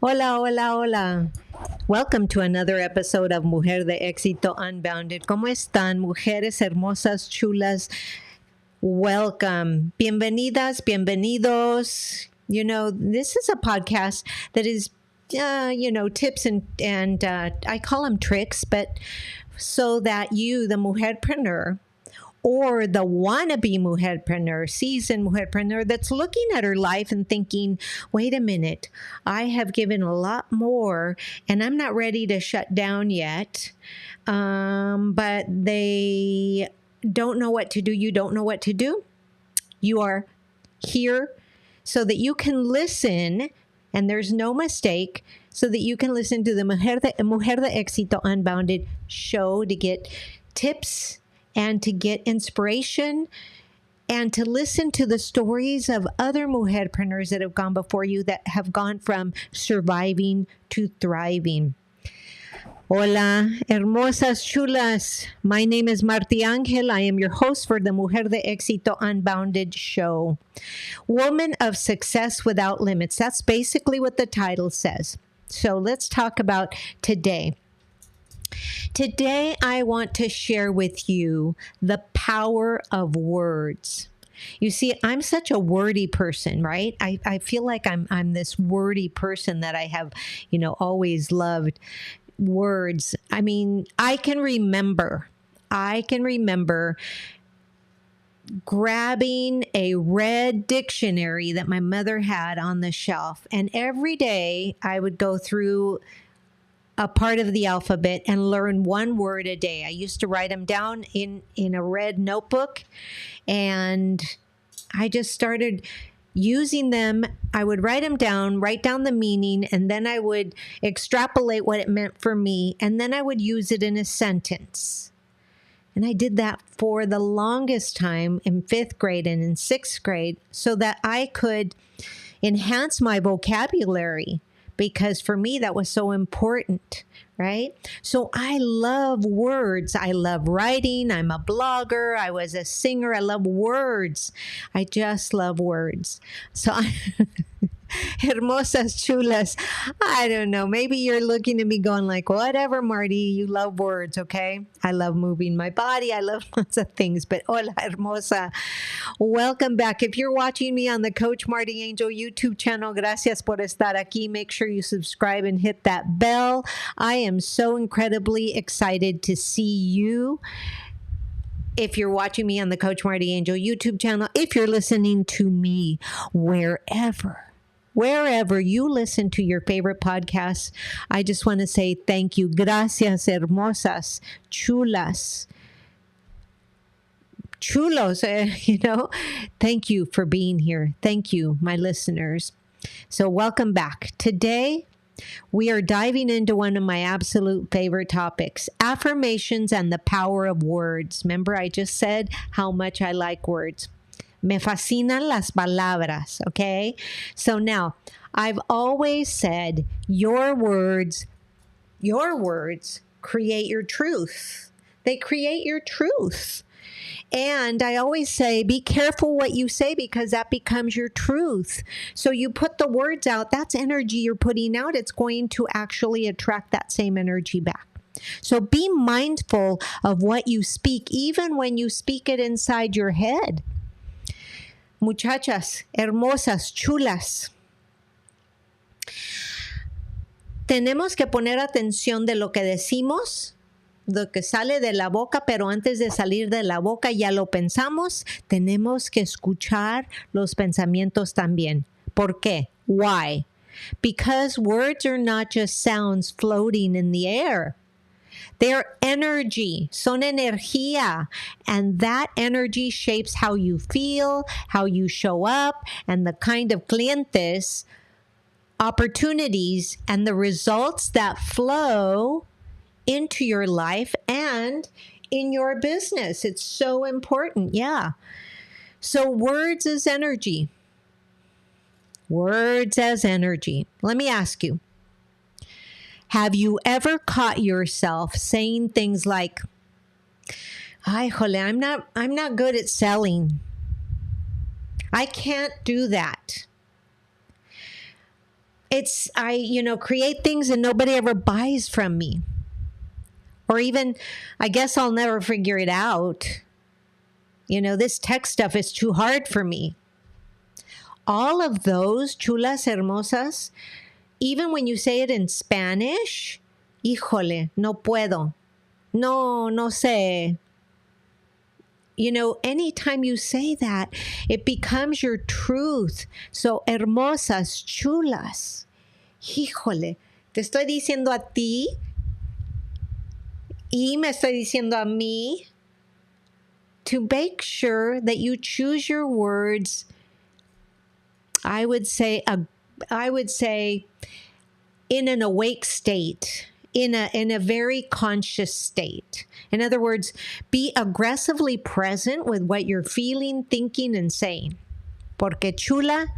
Hola, hola, hola. Welcome to another episode of Mujer De Éxito Unbounded. ¿Cómo están, mujeres hermosas, chulas? Welcome. Bienvenidas, bienvenidos. This is a podcast that is, tips and I call them tricks, but so that you, the mujerpreneur, or the wannabe mujerpreneur, seasoned mujerpreneur that's looking at her life and thinking, wait a minute, I have given a lot more and I'm not ready to shut down yet. But they don't know what to do. You don't know what to do. You are here so that you can listen, and there's no mistake, so that you can listen to the Mujer de Éxito Unbounded show to get tips and to get inspiration and to listen to the stories of other mujerpreneurs that have gone before you, that have gone from surviving to thriving. Hola, hermosas, chulas. My name is MartiAngel. I am your host for the Mujer de Éxito Unbounded show. Woman of Success Without Limits. That's basically what the title says. So let's talk about today. Today, I want to share with you the power of words. You see, I'm such a wordy person, right? I feel like I'm this wordy person that I have, always loved words. I mean, I can remember grabbing a red dictionary that my mother had on the shelf, and every day I would go through a part of the alphabet and learn one word a day. I used to write them down in a red notebook, and I just started using them. I would write them down, write down the meaning, and then I would extrapolate what it meant for me, and then I would use it in a sentence. And I did that for the longest time in 5th grade and in 6th grade so that I could enhance my vocabulary, because for me that was so important, right? So I love words. I love writing. I'm a blogger. I was a singer. I love words. I just love words. So hermosas, chulas. I don't know. Maybe you're looking at me going like, whatever, Marty, you love words, okay? I love moving my body. I love lots of things, but hola, hermosa. Welcome back. If you're watching me on the Coach MartiAngel YouTube channel, gracias por estar aquí. Make sure you subscribe and hit that bell. I am so incredibly excited to see you. If you're watching me on the Coach MartiAngel YouTube channel, if you're listening to me wherever you listen to your favorite podcasts, I just want to say thank you. Gracias, hermosas, chulas, chulos, Thank you for being here. Thank you, my listeners. So welcome back. Today, we are diving into one of my absolute favorite topics, affirmations and the power of words. Remember, I just said how much I like words. Me fascinan las palabras, okay? So now, I've always said your words create your truth. They create your truth. And I always say, be careful what you say, because that becomes your truth. So you put the words out, that's energy you're putting out. It's going to actually attract that same energy back. So be mindful of what you speak, even when you speak it inside your head. Muchachas, hermosas, chulas. Tenemos que poner atención de lo que decimos, lo que sale de la boca, pero antes de salir de la boca ya lo pensamos. Tenemos que escuchar los pensamientos también. ¿Por qué? Why? Because words are not just sounds floating in the air. They're energy, son energía, and that energy shapes how you feel, how you show up, and the kind of clientes, opportunities, and the results that flow into your life and in your business. It's so important, yeah. So words as energy. Words as energy. Let me ask you, have you ever caught yourself saying things like, "Ay, jole, I'm not good at selling. I can't do that. I create things and nobody ever buys from me. Or even, I guess I'll never figure it out. This tech stuff is too hard for me. All of those, chulas, hermosas, even when you say it in Spanish, híjole, no puedo. No sé. Anytime you say that, it becomes your truth. So, hermosas, chulas, híjole, te estoy diciendo a ti y me estoy diciendo a mí to make sure that you choose your words. I would say in an awake state, in a very conscious state. In other words, be aggressively present with what you're feeling, thinking, and saying. Porque chula,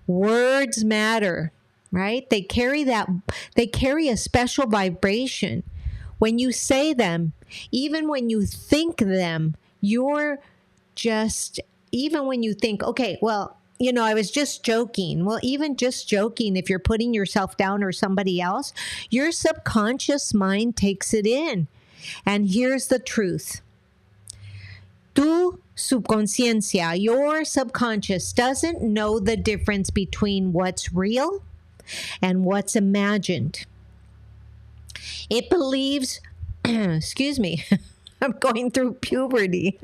words matter, right? They carry a special vibration. When you say them, even when you think them, even when you think, okay, well, I was just joking. Well, even just joking, if you're putting yourself down or somebody else, your subconscious mind takes it in. And here's the truth. Tu subconsciencia, your subconscious, doesn't know the difference between what's real and what's imagined. It believes, excuse me, I'm going through puberty.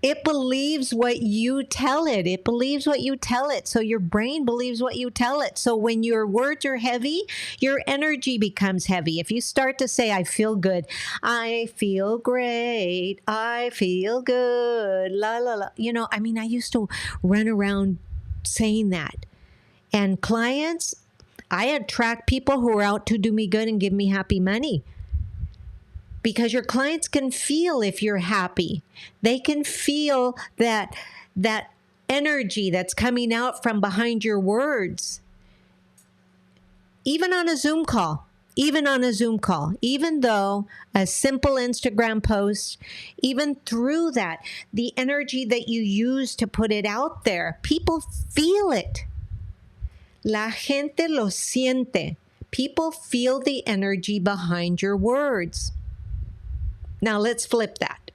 It believes what you tell it. It believes what you tell it. So your brain believes what you tell it. So when your words are heavy, your energy becomes heavy. If you start to say, I feel good, I feel great, I feel good, la, la, la. I used to run around saying that. And clients, I attract people who are out to do me good and give me happy money. Because your clients can feel if you're happy. They can feel that energy that's coming out from behind your words. Even on a Zoom call, even though a simple Instagram post, even through that, the energy that you use to put it out there, people feel it. La gente lo siente. People feel the energy behind your words. Now let's flip that.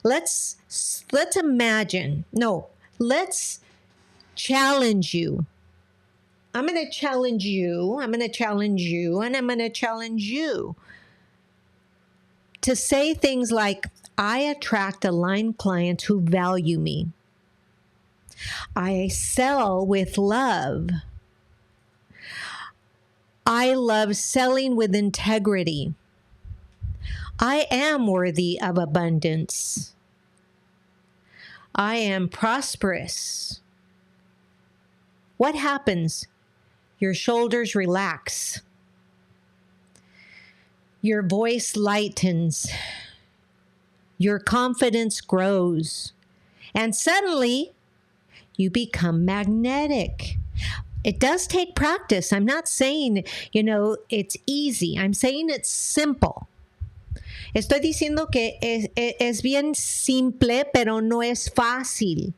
Let's challenge you. I'm going to challenge you, and I'm going to challenge you to say things like, I attract aligned clients who value me. I sell with love. I love selling with integrity. I am worthy of abundance. I am prosperous. What happens? Your shoulders relax. Your voice lightens. Your confidence grows. And suddenly, you become magnetic. It does take practice. I'm not saying, it's easy. I'm saying it's simple. Estoy diciendo que es bien simple, pero no es fácil.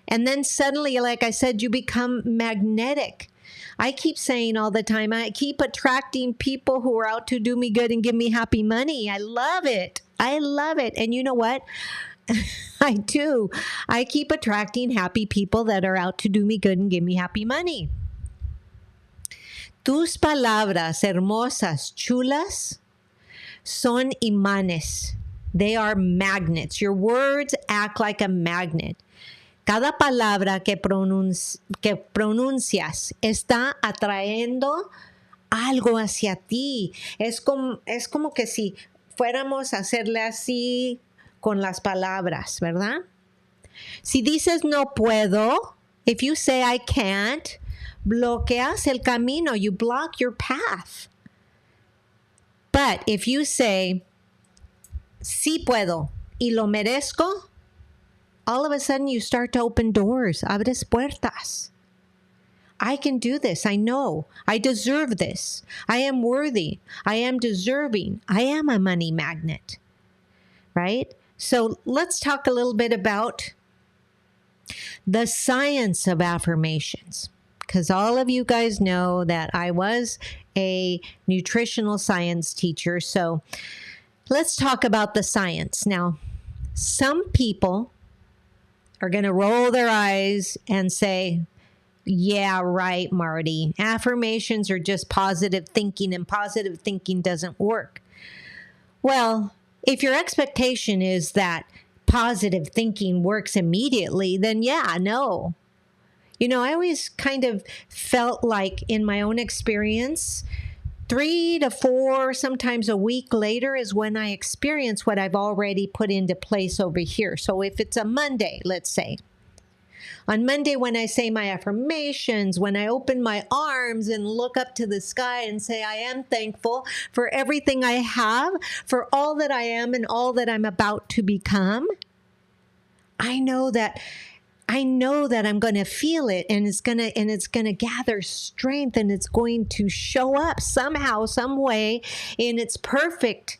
And then suddenly, like I said, you become magnetic. I keep saying all the time, I keep attracting people who are out to do me good and give me happy money. I love it. And you know what? I do. I keep attracting happy people that are out to do me good and give me happy money. Tus palabras hermosas, chulas, son imanes. They are magnets. Your words act like a magnet. Cada palabra que pronuncias está atrayendo algo hacia ti. Es como que si fuéramos a hacerle así con las palabras, ¿verdad? Si dices no puedo, if you say I can't, bloqueas el camino. You block your path. But if you say, sí puedo y lo merezco, all of a sudden you start to open doors. Abres puertas. I can do this. I know. I deserve this. I am worthy. I am deserving. I am a money magnet. Right? So let's talk a little bit about The science of affirmations, because all of you guys know that I was a nutritional science teacher. So let's talk about the science. Now, some people are going to roll their eyes and say, yeah, right, Marty. Affirmations are just positive thinking, and positive thinking doesn't work. Well, if your expectation is that positive thinking works immediately, then yeah, no. You know, I always kind of felt like in my own experience, 3 to 4, sometimes a week later is when I experience what I've already put into place over here. So if it's a Monday, let's say, on Monday, when I say my affirmations, when I open my arms and look up to the sky and say, I am thankful for everything I have, for all that I am and all that I'm about to become, I know that I'm going to feel it, and it's going to gather strength, and it's going to show up somehow, some way in its perfect,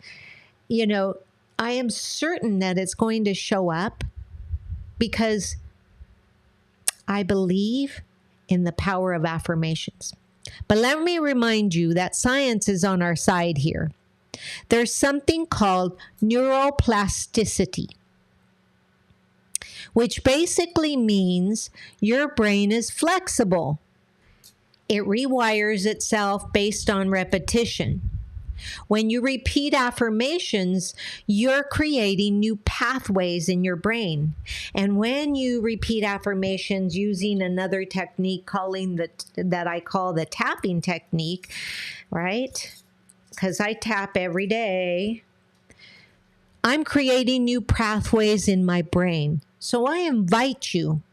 I am certain that it's going to show up because I believe in the power of affirmations. But let me remind you that science is on our side here. There's something called neuroplasticity, which basically means your brain is flexible. It rewires itself based on repetition. When you repeat affirmations, you're creating new pathways in your brain. And when you repeat affirmations using another technique that I call the tapping technique, right? Because I tap every day, I'm creating new pathways in my brain. So I invite you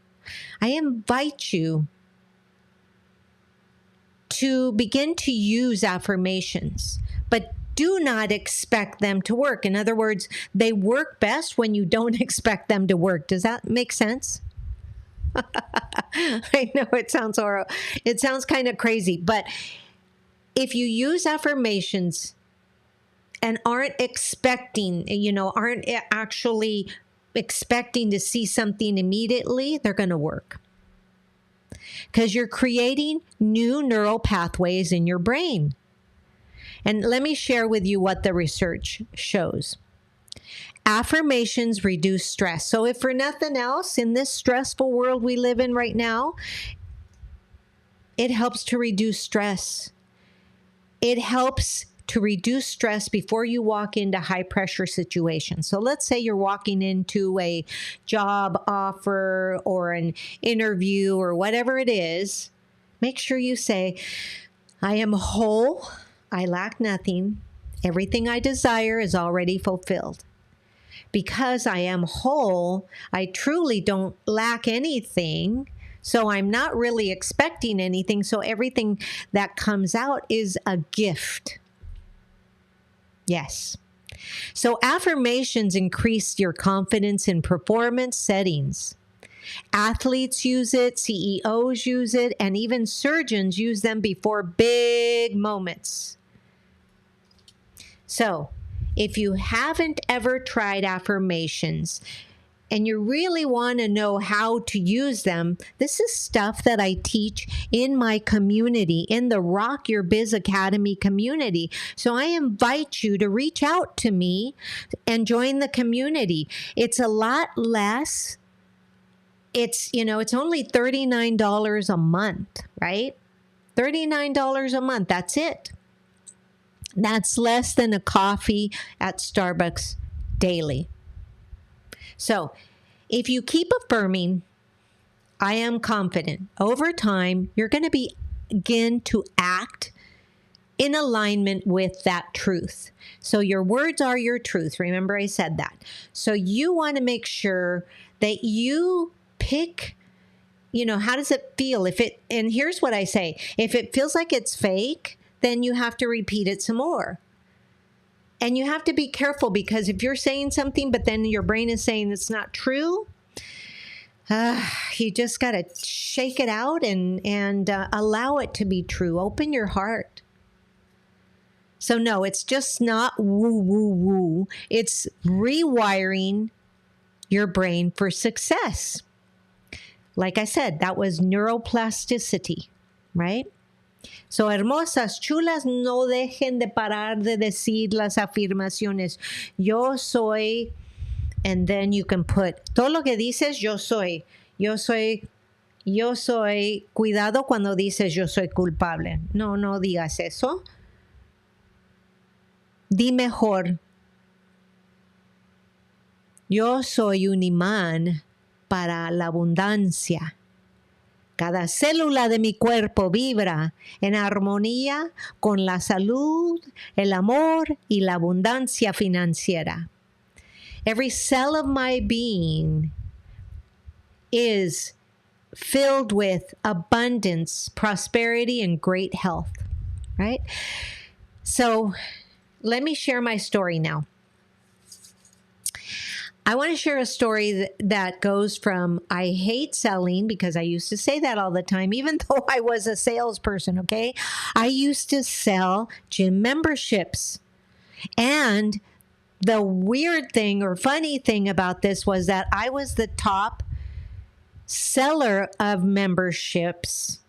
to begin to use affirmations, but do not expect them to work. In other words, they work best when you don't expect them to work. Does that make sense? I know it sounds horrible. It sounds kind of crazy, but if you use affirmations and aren't actually expecting to see something immediately, they're going to work. Because you're creating new neural pathways in your brain. And let me share with you what the research shows. Affirmations reduce stress. So if for nothing else, in this stressful world we live in right now, it helps to reduce stress. It helps to reduce stress before you walk into high pressure situations. So let's say you're walking into a job offer or an interview or whatever it is. Make sure you say, I am whole. I lack nothing. Everything I desire is already fulfilled. Because I am whole, I truly don't lack anything. So I'm not really expecting anything. So everything that comes out is a gift. Yes. So affirmations increase your confidence in performance settings. Athletes use it, CEOs use it, and even surgeons use them before big moments. So, if you haven't ever tried affirmations and you really want to know how to use them, this is stuff that I teach in my community, in the Rock Your Biz Academy community. So I invite you to reach out to me and join the community. It's a lot less. It's only $39 a month, right? $39 a month. That's it. That's less than a coffee at Starbucks daily. So if you keep affirming, I am confident, over time, you're going to begin to act in alignment with that truth. So your words are your truth. Remember, I said that. So you want to make sure that you pick, how does it feel? And here's what I say, if it feels like it's fake, then you have to repeat it some more. And you have to be careful, because if you're saying something, but then your brain is saying it's not true, you just got to shake it out and allow it to be true. Open your heart. So no, it's just not woo, woo, woo. It's rewiring your brain for success. Like I said, that was neuroplasticity, right? So, hermosas, chulas, no dejen de parar de decir las afirmaciones. Yo soy, and then you can put, todo lo que dices, yo soy. Yo soy, yo soy. Cuidado cuando dices yo soy culpable. No, no digas eso. Di mejor. Yo soy un imán para la abundancia. Cada célula de mi cuerpo vibra en armonía con la salud, el amor y la abundancia financiera. Every cell of my being is filled with abundance, prosperity, and great health, right? So let me share my story now. I want to share a story that goes from I hate selling, because I used to say that all the time, even though I was a salesperson, okay? I used to sell gym memberships. And the weird thing or funny thing about this was that I was the top seller of memberships,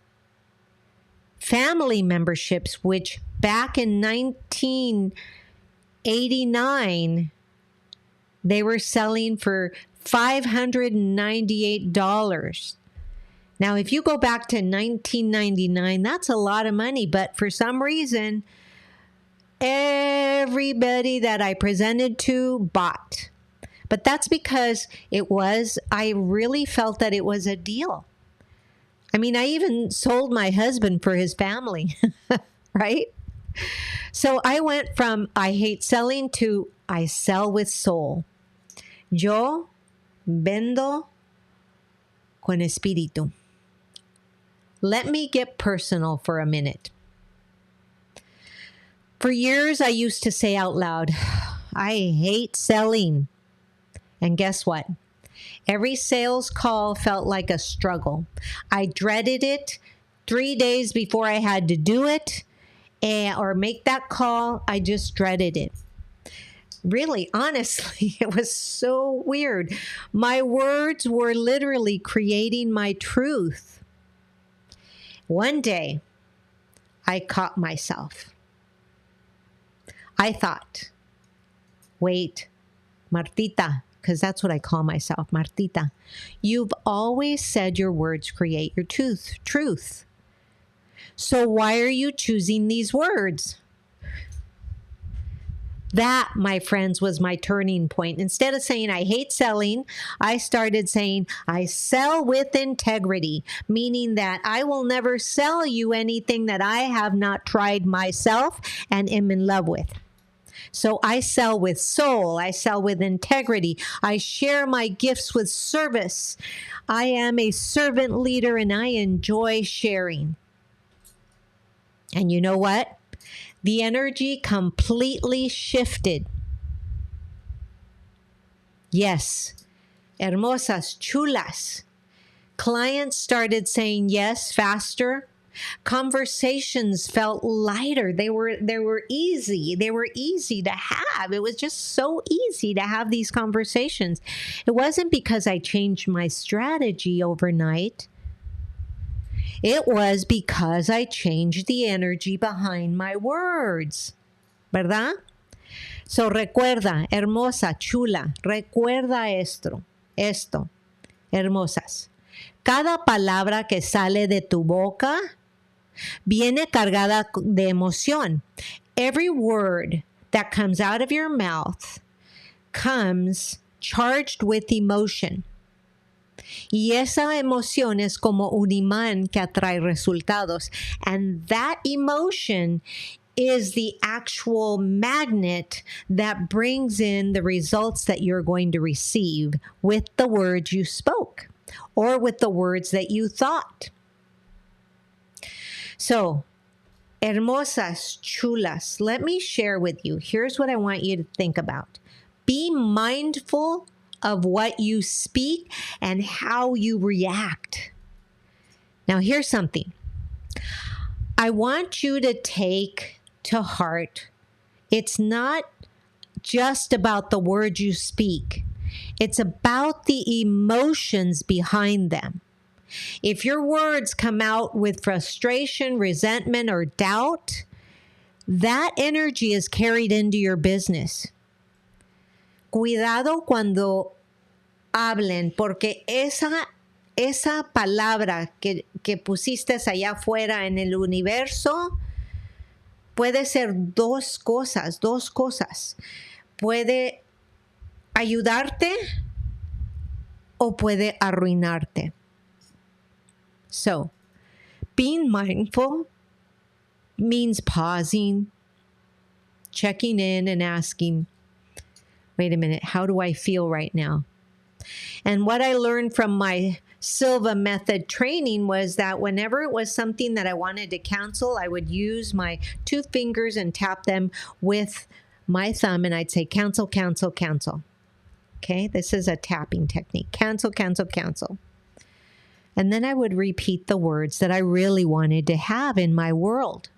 family memberships, which back in 1989, they were selling for $598. Now, if you go back to 1999, that's a lot of money. But for some reason, everybody that I presented to bought. But that's because I really felt that it was a deal. I mean, I even sold my husband for his family, right? So I went from I hate selling to I sell with soul. Yo vendo con espíritu. Let me get personal for a minute. For years, I used to say out loud, I hate selling. And guess what? Every sales call felt like a struggle. I dreaded it 3 days before I had to do it or make that call. I just dreaded it. Really, honestly, it was so weird. My words were literally creating my truth. One day, I caught myself. I thought, wait, Martita, because that's what I call myself, Martita. You've always said your words create your truth. So why are you choosing these words? That, my friends, was my turning point. Instead of saying I hate selling, I started saying I sell with integrity, meaning that I will never sell you anything that I have not tried myself and am in love with. So I sell with soul. I sell with integrity. I share my gifts with service. I am a servant leader and I enjoy sharing. And you know what? The energy completely shifted. Yes, hermosas, chulas. Clients started saying yes faster. Conversations felt lighter. They were easy. They were easy to have. It was just so easy to have these conversations. It wasn't because I changed my strategy overnight. It was because I changed the energy behind my words. ¿Verdad? So recuerda, hermosa, chula, recuerda esto, hermosas. Cada palabra que sale de tu boca viene cargada de emoción. Every word that comes out of your mouth comes charged with emotion. Y esa emoción es como un imán que atrae resultados. And that emotion is the actual magnet that brings in the results that you're going to receive with the words you spoke or with the words that you thought. So, hermosas, chulas, let me share with you. Here's what I want you to think about. Be mindful of what you speak and how you react. Now, here's something. I want you to take to heart. It's not just about the words you speak. It's about the emotions behind them. If your words come out with frustration, resentment, or doubt, that energy is carried into your business. Cuidado cuando hablen, porque esa palabra que pusiste allá afuera en el universo puede ser dos cosas. Puede ayudarte o puede arruinarte. So, being mindful means pausing, checking in and asking, wait a minute, how do I feel right now? And what I learned from my Silva method training was that whenever it was something that I wanted to cancel, I would use my 2 fingers and tap them with my thumb, and I'd say, cancel, cancel, cancel. Okay, this is a tapping technique. Cancel, cancel, cancel. And then I would repeat the words that I really wanted to have in my world.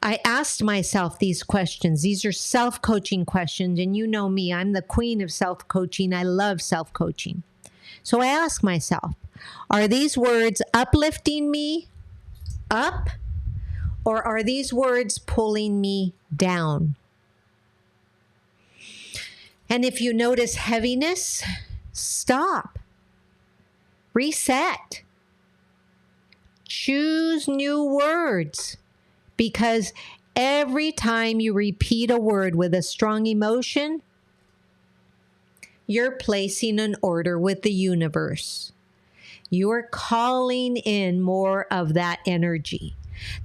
I asked myself these questions. These are self-coaching questions. And you know me, I'm the queen of self-coaching. I love self-coaching. So I asked myself, are these words uplifting me up? Or are these words pulling me down? And if you notice heaviness, stop. Reset. Choose new words. Because every time you repeat a word with a strong emotion, you're placing an order with the universe. You're calling in more of that energy.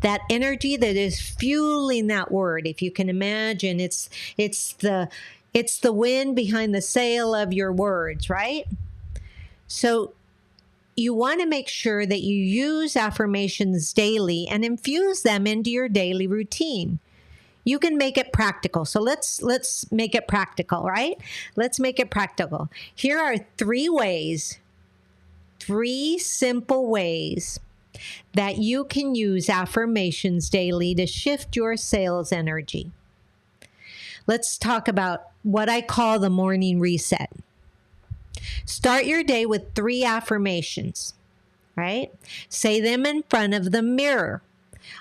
That energy that is fueling that word. If you can imagine, it's the wind behind the sail of your words, right? So you want to make sure that you use affirmations daily and infuse them into your daily routine. You can make it practical. So let's make it practical, right? Let's make it practical. Here are 3 simple ways that you can use affirmations daily to shift your sales energy. Let's talk about what I call the morning reset. Start your day with 3 affirmations, right? Say them in front of the mirror.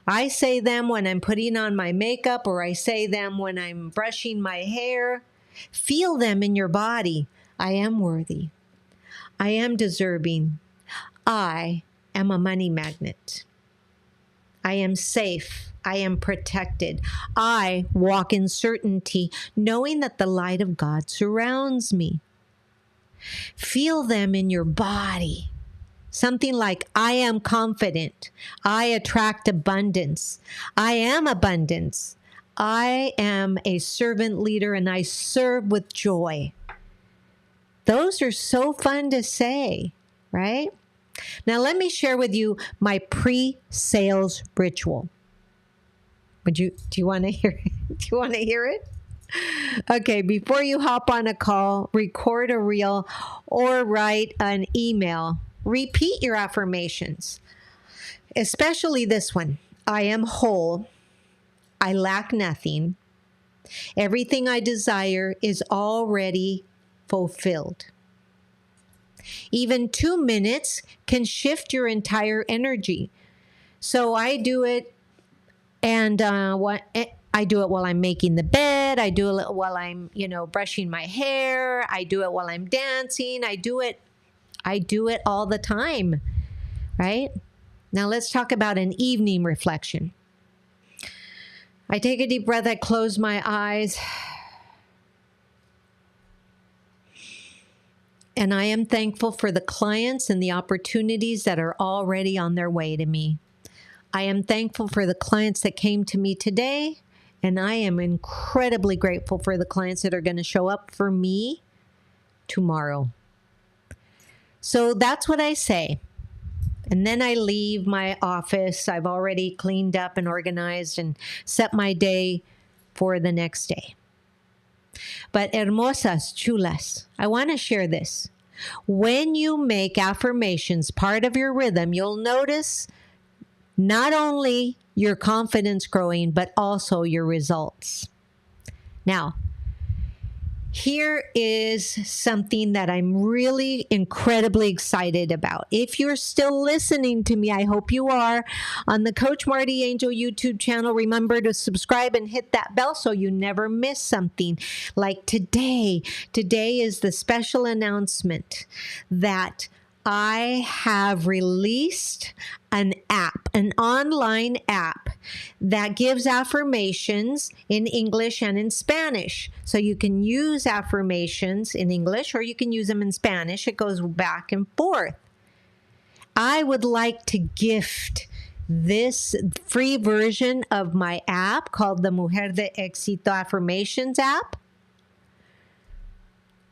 I say them when I'm putting on my makeup, or I say them when I'm brushing my hair. Feel them in your body. I am worthy. I am deserving. I am a money magnet. I am safe. I am protected. I walk in certainty, knowing that the light of God surrounds me. Feel them in your body. Something like, I am confident. I attract abundance. I am abundance. I am a servant leader and I serve with joy. Those are so fun to say, right? Now, let me share with you my pre-sales ritual. Do you want to hear it? Do you want to hear it? Okay, before you hop on a call, record a reel, or write an email, repeat your affirmations, especially this one. I am whole. I lack nothing. Everything I desire is already fulfilled. Even 2 minutes can shift your entire energy. So I do it, and I do it while I'm making the bed. I do it while I'm, brushing my hair. I do it while I'm dancing. I do it all the time, right? Now let's talk about an evening reflection. I take a deep breath. I close my eyes. And I am thankful for the clients and the opportunities that are already on their way to me. I am thankful for the clients that came to me today. And I am incredibly grateful for the clients that are going to show up for me tomorrow. So that's what I say. And then I leave my office. I've already cleaned up and organized and set my day for the next day. But hermosas, chulas, I want to share this. When you make affirmations part of your rhythm, you'll notice not only your confidence growing, but also your results. Now, here is something that I'm really incredibly excited about. If you're still listening to me, I hope you are, on the Coach MartiAngel YouTube channel, remember to subscribe and hit that bell so you never miss something. Like today. Today is the special announcement that I have released an app, an online app that gives affirmations in English and in Spanish. So you can use affirmations in English or you can use them in Spanish. It goes back and forth. I would like to gift this free version of my app called the Mujer De Éxito Affirmations app.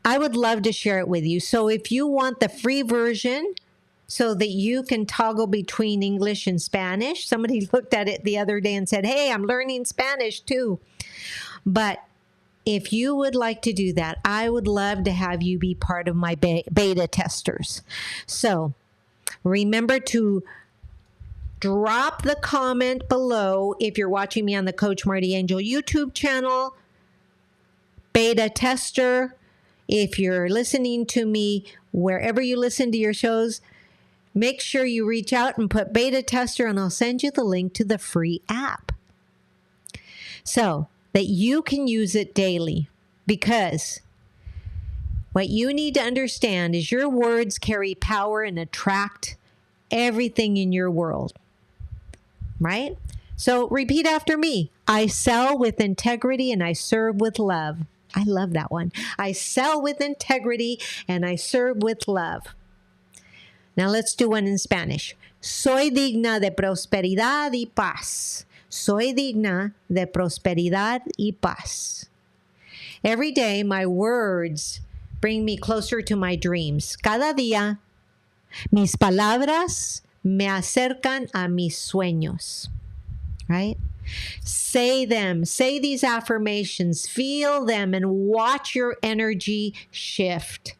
I would love to share it with you. So if you want the free version so that you can toggle between English and Spanish, somebody looked at it the other day and said, hey, I'm learning Spanish too. But if you would like to do that, I would love to have you be part of my beta testers. So remember to drop the comment below if you're watching me on the Coach MartiAngel YouTube channel, beta tester. If you're listening to me wherever you listen to your shows, make sure you reach out and put beta tester and I'll send you the link to the free app so that you can use it daily. Because what you need to understand is your words carry power and attract everything in your world, right? So repeat after me. I sell with integrity and I serve with love. I love that one. I sell with integrity and I serve with love. Now let's do one in Spanish. Soy digna de prosperidad y paz. Soy digna de prosperidad y paz. Every day, my words bring me closer to my dreams. Cada día, mis palabras me acercan a mis sueños. Right? Say them. Say these affirmations. Feel them and watch your energy shift.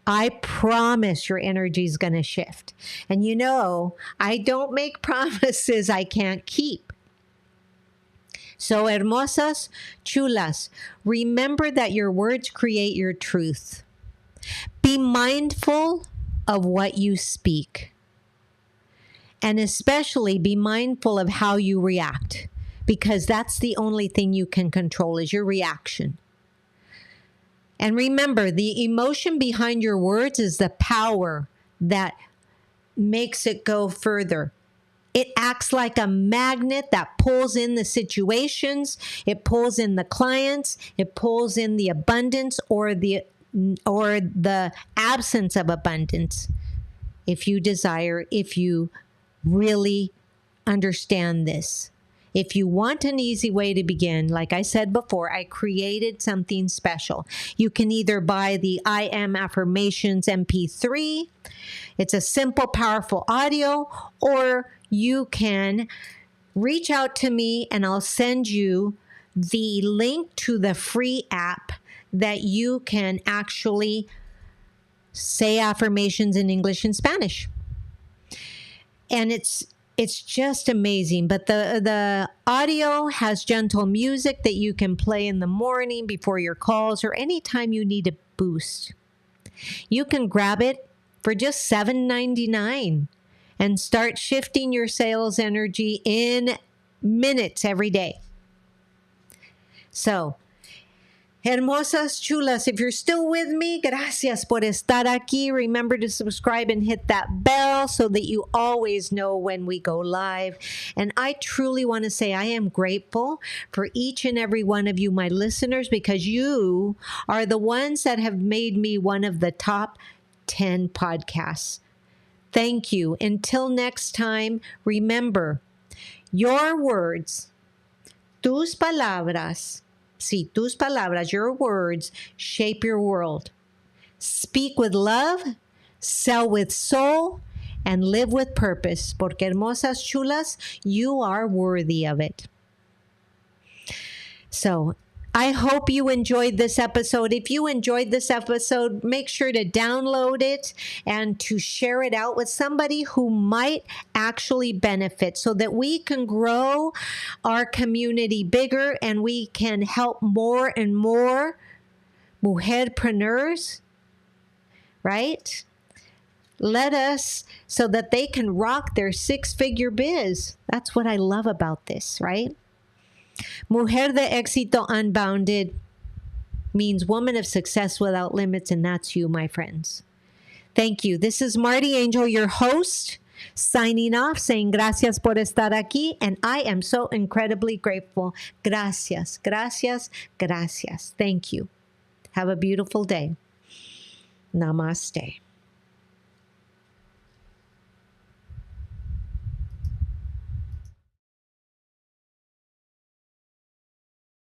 I promise your energy is going to shift. And you know, I don't make promises I can't keep. So, hermosas, chulas, remember that your words create your truth. Be mindful of what you speak. And especially be mindful of how you react, because that's the only thing you can control is your reaction. And remember, the emotion behind your words is the power that makes it go further. It acts like a magnet that pulls in the situations, it pulls in the clients, it pulls in the abundance or the absence of abundance. If you desire, if you really understand this. If you want an easy way to begin, like I said before, I created something special. You can either buy the I Am Affirmations MP3. It's a simple, powerful audio, or you can reach out to me and I'll send you the link to the free app that you can actually say affirmations in English and Spanish. And it's just amazing. But the audio has gentle music that you can play in the morning before your calls or anytime you need a boost. You can grab it for just $7.99 and start shifting your sales energy in minutes every day. So, hermosas, chulas, if you're still with me, gracias por estar aquí. Remember to subscribe and hit that bell so that you always know when we go live. And I truly want to say I am grateful for each and every one of you, my listeners, because you are the ones that have made me one of the top 10 podcasts. Thank you. Until next time, remember, your words, tus palabras, sí, tus palabras, your words shape your world. Speak with love, sell with soul, and live with purpose. Porque hermosas, chulas, you are worthy of it. So, I hope you enjoyed this episode. If you enjoyed this episode, make sure to download it and to share it out with somebody who might actually benefit so that we can grow our community bigger and we can help more and more mujerpreneurs, right? Let us, so that they can rock their six-figure biz. That's what I love about this, right? Mujer de Éxito Unbounded means woman of success without limits, and that's you, my friends. Thank you. This is MartiAngel, your host, signing off, saying gracias por estar aquí, and I am so incredibly grateful. Gracias, gracias, gracias. Thank you. Have a beautiful day. Namaste.